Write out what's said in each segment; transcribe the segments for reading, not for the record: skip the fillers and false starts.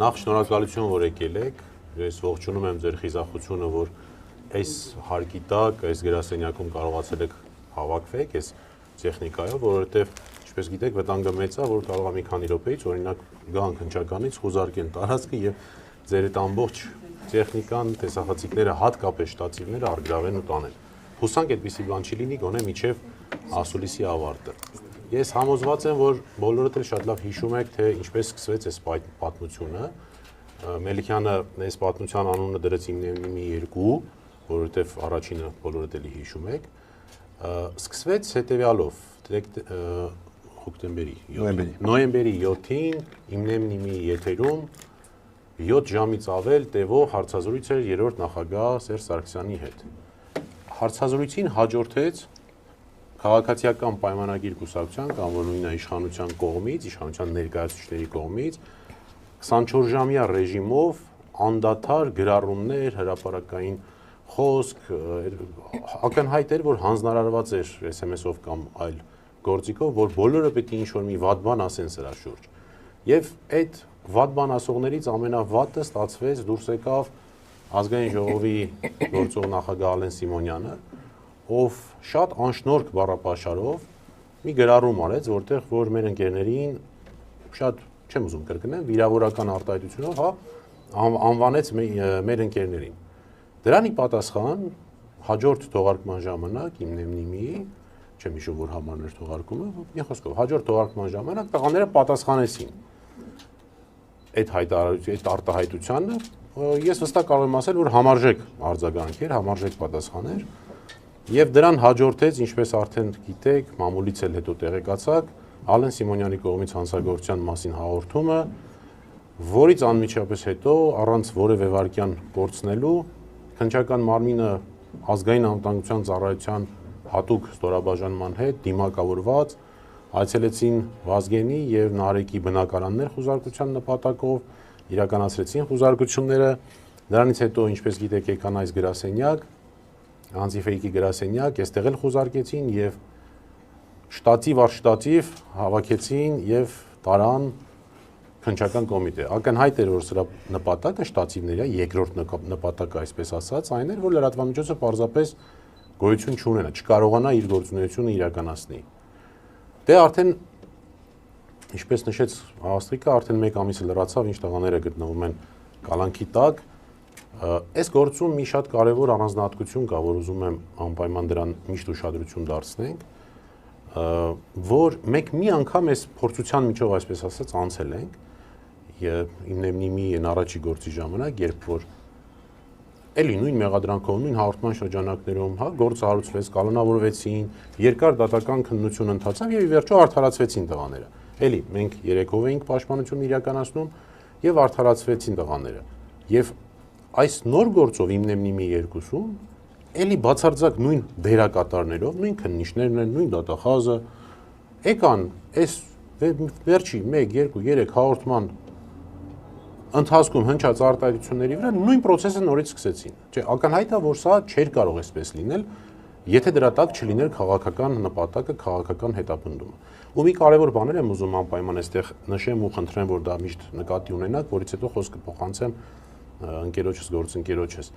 Նախ շնորհակալություն, որ եկել եք, ես ողջունում եմ ձեր խիզախությունը, որ այս հարկի տակ, այս գրասենյակում կարողացել եք հավաքվեք, այս տեխնիկայով, որովհետև, ինչպես գիտեք, վտանգը մեծ է, որ կարող է մի քանի րոպեից, օրինակ, գան քննչականից խուզարկեն տարածքը եւ ձեր այդ ամբողջ տեխնիկան, տեսախցիկները, հատկապես շտատիվները արգրավեն ու տանեն։ Հուսանք այդպիսի բան չի լինի, գոնե մինչև ասուլիսի ավարտը։ Ես համոզված եմ, որ բոլորդ էլ շատ լավ հիշում եք, թե ինչպես սկսվեց այս պատմությունը։ Մելիքյանը այս պատմության անունը դրեց իմնեմնիմի 2, որովհետև առաջինը բոլորդ էլի հիշում եք։ Սկսվեց հետևյալով, նոյեմբերի 7-ին իմնեմնիմի եթերում 7 ժամից ավել տևող հարցազրույց էր երրորդ նախագահ Սերժ Սարգսյանի հետ։ Հարցազրույցին հաջորդեց քաղաքացիական պայմանագիր կուսակցության կամ որ նույնը իշխանության կողմից, իշխանության ներկայացուցիչների կողմից 24-ժամյա ռեժիմով անդադար գրառումներ, հրապարակային խոսք, ակնհայտ էր, որ հանձնարարված էր SMS-ով կամ այլ գործիքով, որ բոլորը պետք է ինչ-որ մի վատ բան ասեն սրա շուրջ։ Եվ այդ վատ բան ասողներից ամենավատը ստացվեց դուրս եկավ Ազգային ժողովի գործող նախագահ Ալեն Սիմոնյանը, ով շատ անշնորհք բառապաշարով մի գրառում արեց, որտեղ որ մեր ընկերներին շատ չեմ ուզում կրկնեմ, վիրավորական արտահայտությունով անվանեց մեր ընկերներին։ Դրանի պատասխան հաջորդ թողարկման ժամանակ իմնեմնիմի, չեմ հիշում որ համարն էր թողարկումը, մի խոսքով, հաջորդ թողարկման ժամանակ տղաները պատասխանեցին այդ արտահայտությանը, ես վստահ կարող եմ ասել, որ համարժեք արձագանք էր, համարժեք պատասխան էր, եւ դրան հաջորդեց, ինչպես արդեն գիտեք, մամուլից էլ հետո տեղեկացաք, Ալեն Սիմոնյանի կողմից հանցագործության մասին հաղորդումը, որից անմիջապես հետո առանց որևէ վարքյան կորցնելու քննչական մարմինը ազգային անվտանգության ծառայության հատուկ ստորաբաժանման հետ դիմակավորված այցելեցին Վազգենի եւ Նարեկի բնակարաններ խուզարկության նպատակով, իրականացրեցին խուզարկությունները, դրանից հետո, ինչպես գիտեք, եկան այս գրասենյակ, անտիֆեյքի գրասենյակ, այստեղ էլ խուզարկեցին եւ շտատիվ առ շտատիվ հավաքեցին եւ տարան քննչական կոմիտե։ Ակնհայտ էր, որ սրա նպատակը շտատիվների երկրորդ նպատակը, այսպես ասած, այն էր, որ լրատվամիջոցը պարզապես գոյություն չունենա, չկարողանա իր գործունեությունը իրականացնել։ Դե արդեն, ինչպես նշեց Աստղիկը, արդեն 1 ամիս լրացավ, ինչ տղաները գտնվում են կալանքի տակ։ Այս գործում մի շատ կարևոր առանձնահատկություն կա, որ ուզում եմ անպայման դրան միշտ ուշադրություն դարձնենք, որ մենք մի անգամ այս փորձության միջով, այսպես ասած, անցել ենք, իմնեմնիմի առաջի գործի ժամանակ, երբ որ էլի նույն մեղադրանքով, նույն հաղորդման շրջանակներում, գործը հարուցվեց, կանոնավորվեցին, երկար դատական քննություն ընթացավ եւ ի վերջո արդարացվեցին տղաները։ Էլի մենք երեքով էինք պաշտպանություն իրականացնում եւ արդարացվեցին տղաները։ Եվ այս նոր գործով իմնեմնիմի 2-ում էլի բացարձակ նույն դերակատարներով, նույն քննիչներն են, նույն դատախազը եկան այս վերջի 1, 2, 3 հաղորդման ընթացքում հնչած արտահայտությունների վրա նույն process-ը նորից սկսեցին։ Չէ, ակնհայտ է, որ սա չէր կարող այսպես լինել, եթե դրա տակ չլիներ քաղաքական նպատակը, քաղաքական հետապնդումը։ Ու մի կարևոր բաներ եմ ուզում անպայման այստեղ նշեմ ու խնդրեմ, որ դա միշտ նկատի ունենաք, որից հետո խոսքը փոխանցեմ ընկերոջս, գործընկերոջս։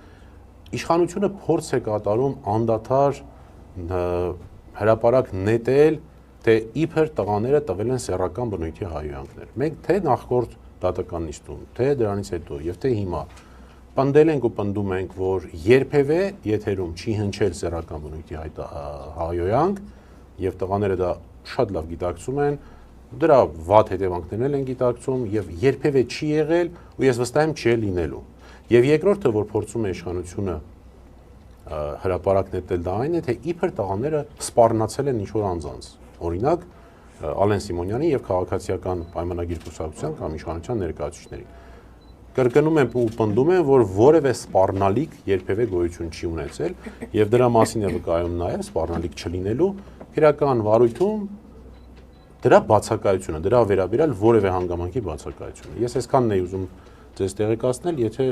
Իշխանությունը փորձ է կատարում անդադար հրապարակ նետել, թե իբր տղաները տվել են սեռական բնույթի հայհոյանքներ։ Մենք թե նախորդ դատական նիստում, թե դրանից հետո եւ թե հիմա պնդել ենք ու պնդում ենք, որ երբևէ եթերում չի հնչել սեռական բնույթի հայհոյանք եւ տղաները դա շատ լավ գիտակցում են, դրա վատ հետևանքներն են գիտակցում եւ երբևէ չի եղել ու ես վստահ եմ չի լինելու։ Եվ երկրորդը, որ փորձում է իշխանությունը հրապարակ նետել, դա այն է, թե իբր տղաները սպառնացել են ինչ-որ անձանց։ Օրինակ Ալեն Սիմոնյանի եւ քաղաքացիական պայմանագիր կուսակցության կամ իշխանության ներկայացուցիչների։ Կրկնում եմ ու պնդում եմ, որ որևէ սպառնալիք երբևէ գոյություն չի ունեցել եւ դրա մասին է վկայում նաեւ սպառնալիք չլինելու քրեական վարույթում դրա բացակայությունը, դրա վերաբերյալ որևէ հանգամանքի բացակայությունը։ Ես այսքանն էի ուզում ձեզ տեղեկացնել, եթե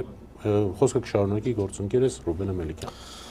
խոսքը կշարունակի գործընկերս Ռուբենը Մելիքյան։